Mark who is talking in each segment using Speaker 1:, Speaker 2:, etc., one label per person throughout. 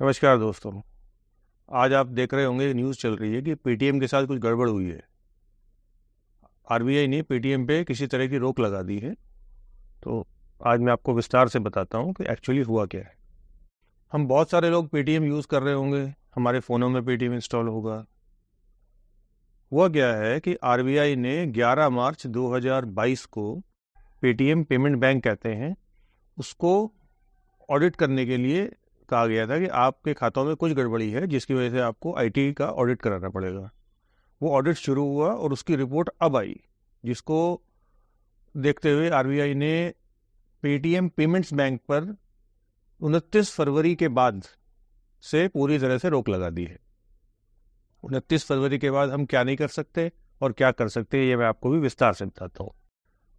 Speaker 1: नमस्कार दोस्तों। आज आप देख रहे होंगे न्यूज़ चल रही है कि पेटीएम के साथ कुछ गड़बड़ हुई है। आरबीआई ने पेटीएम पे किसी तरह की रोक लगा दी है। तो आज मैं आपको विस्तार से बताता हूँ कि एक्चुअली हुआ क्या है। हम बहुत सारे लोग पेटीएम यूज़ कर रहे होंगे, हमारे फ़ोनों में पेटीएम इंस्टॉल होगा। हुआ क्या है कि आरबीआई ने 11 मार्च 2022 को पेटीएम पेमेंट बैंक कहते हैं उसको ऑडिट करने के लिए कहा गया था कि आपके खातों में कुछ गड़बड़ी है जिसकी वजह से आपको आईटी का ऑडिट कराना पड़ेगा। वो ऑडिट शुरू हुआ और उसकी रिपोर्ट अब आई, जिसको देखते हुए आरबीआई ने पेटीएम पेमेंट्स बैंक पर 29 फरवरी के बाद से पूरी तरह से रोक लगा दी है। 29 फरवरी के बाद हम क्या नहीं कर सकते और क्या कर सकते हैं, ये मैं आपको भी विस्तार से बताता हूँ।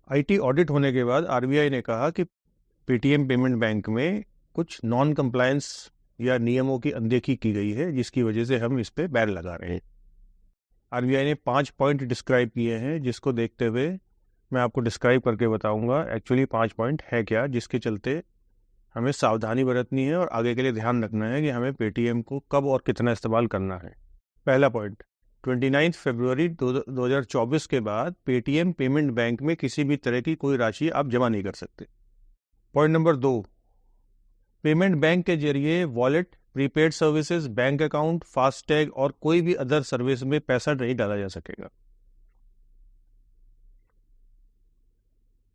Speaker 1: आईटी ऑडिट होने के बाद आरबीआई ने कहा कि पेटीएम पेमेंट बैंक में कुछ नॉन कंप्लायंस या नियमों की अनदेखी की गई है, जिसकी वजह से हम इस पे बैन लगा रहे हैं। आरबीआई ने 5 पॉइंट डिस्क्राइब किए हैं, जिसको देखते हुए मैं आपको डिस्क्राइब करके बताऊंगा एक्चुअली 5 पॉइंट है क्या, जिसके चलते हमें सावधानी बरतनी है और आगे के लिए ध्यान रखना है कि हमें पेटीएम को कब और कितना इस्तेमाल करना है। पहला पॉइंट, 29 फरवरी 2024 के बाद पेटीएम पेमेंट बैंक में किसी भी तरह की कोई राशि आप जमा नहीं कर सकते। पॉइंट नंबर 2, पेमेंट बैंक के जरिए wallet, prepaid services, bank account, FASTag और कोई भी अदर सर्विस में पैसा नहीं डाला जा सकेगा।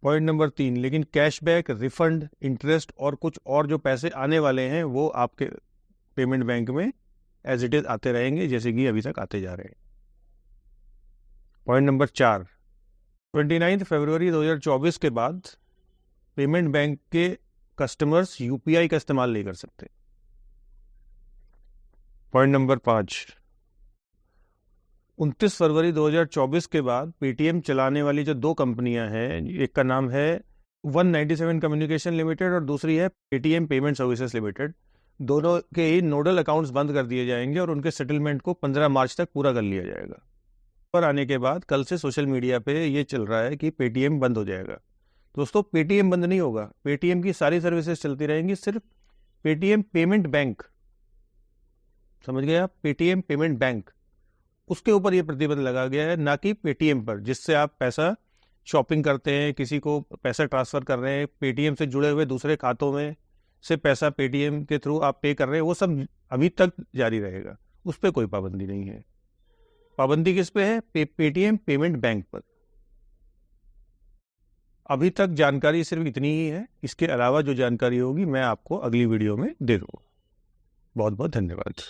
Speaker 1: पॉइंट नंबर 3, लेकिन कैशबैक, रिफंड, इंटरेस्ट और कुछ और जो पैसे आने वाले हैं वो आपके पेमेंट बैंक में एज इट इज आते रहेंगे, जैसे कि अभी तक आते जा रहे हैं। पॉइंट नंबर 4, 29 फरवरी 2024 के बाद पेमेंट बैंक के कस्टमर्स यूपीआई का इस्तेमाल नहीं कर सकते। पॉइंट नंबर 5, 29 फरवरी 2024 के बाद पेटीएम चलाने वाली जो 2 कंपनियां हैं, एक का नाम है 197 कम्युनिकेशन लिमिटेड और दूसरी है पेटीएम पेमेंट सर्विसेज लिमिटेड, दोनों के ही नोडल अकाउंट्स बंद कर दिए जाएंगे और उनके सेटलमेंट को 15 मार्च तक पूरा कर लिया जाएगा। पर आने के बाद कल से सोशल मीडिया पे ये चल रहा है कि पेटीएम बंद हो जाएगा। दोस्तों, पेटीएम बंद नहीं होगा, पेटीएम की सारी सर्विसेज चलती रहेंगी, सिर्फ पेटीएम पेमेंट बैंक, समझ गए आप, पेटीएम पेमेंट बैंक, उसके ऊपर ये प्रतिबंध लगा गया है, ना कि पेटीएम पर, जिससे आप पैसा शॉपिंग करते हैं, किसी को पैसा ट्रांसफर कर रहे हैं, पेटीएम से जुड़े हुए दूसरे खातों में से पैसा पेटीएम के थ्रू आप पे कर रहे हैं, वो सब अभी तक जारी रहेगा, उस पर कोई पाबंदी नहीं है। पाबंदी किस पे है? पेटीएम पेमेंट बैंक पर। अभी तक जानकारी सिर्फ इतनी ही है, इसके अलावा जो जानकारी होगी मैं आपको अगली वीडियो में दे दूंगा। बहुत बहुत धन्यवाद।